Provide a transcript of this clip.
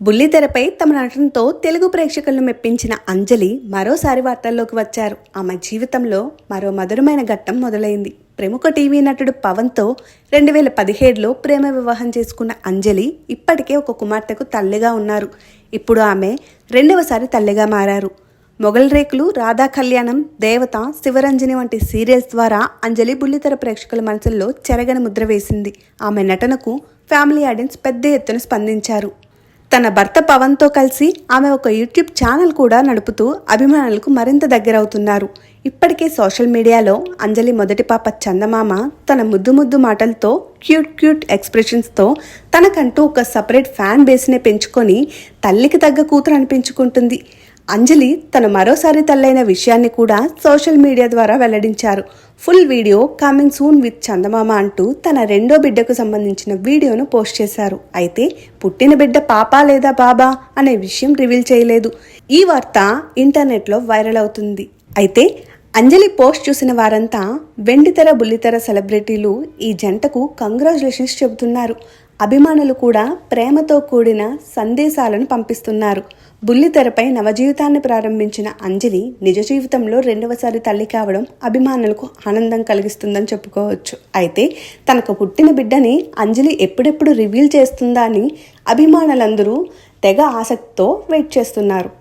బుల్లితెరపై తమ నటనతో తెలుగు ప్రేక్షకులను మెప్పించిన అంజలి మరోసారి వార్తల్లోకి వచ్చారు. ఆమె జీవితంలో మరో మధురమైన ఘట్టం మొదలైంది. ప్రముఖ టీవీ నటుడు పవన్తో 2017లో ప్రేమ వివాహం చేసుకున్న అంజలి ఇప్పటికే ఒక కుమార్తెకు తల్లిగా ఉన్నారు. ఇప్పుడు ఆమె రెండవసారి తల్లిగా మారారు. మొగల్ రేకులు, రాధా కళ్యాణం, దేవత, శివరంజని వంటి సీరియల్స్ ద్వారా అంజలి బుల్లితెర ప్రేక్షకుల మనసుల్లో చెరగని ముద్ర వేసింది. ఆమె నటనకు ఫ్యామిలీ ఆడియన్స్ పెద్ద ఎత్తున స్పందించారు. తన భర్త పవన్తో కలిసి ఆమె ఒక యూట్యూబ్ ఛానల్ కూడా నడుపుతూ అభిమానులకు మరింత దగ్గరవుతున్నారు. ఇప్పటికే సోషల్ మీడియాలో అంజలి మొదటి పాప చందమామ తన ముద్దు మాటలతో, క్యూట్ ఎక్స్ప్రెషన్స్తో తనకంటూ ఒక సపరేట్ ఫ్యాన్ బేస్నే పెంచుకొని తల్లికి తగ్గ కూతురు అనిపించుకుంటుంది. అంజలి తన మరోసారి తల్లైన విషయాన్ని కూడా సోషల్ మీడియా ద్వారా వెల్లడించారు. Full video coming soon with Chandamama అంటూ తన రెండో బిడ్డకు సంబంధించిన వీడియోను పోస్ట్ చేశారు. అయితే పుట్టిన బిడ్డ పాపా లేదా బాబా అనే విషయం రివీల్ చేయలేదు. ఈ వార్త ఇంటర్నెట్లో వైరల్ అవుతుంది. అయితే అంజలి పోస్ట్ చూసిన వారంతా వెండితెర బుల్లితెర సెలబ్రిటీలు ఈ జంటకు కంగ్రాచులేషన్స్ చెబుతున్నారు. అభిమానులు కూడా ప్రేమతో కూడిన సందేశాలను పంపిస్తున్నారు. బుల్లితెరపై నవజీవితాన్ని ప్రారంభించిన అంజలి నిజ జీవితంలో రెండవసారి తల్లి కావడం అభిమానులకు ఆనందం కలిగిస్తుందని చెప్పుకోవచ్చు. అయితే తనకు పుట్టిన బిడ్డని అంజలి ఎప్పుడెప్పుడు రివీల్ చేస్తుందా అని అభిమానులందరూ తెగ ఆసక్తితో వెయిట్ చేస్తున్నారు.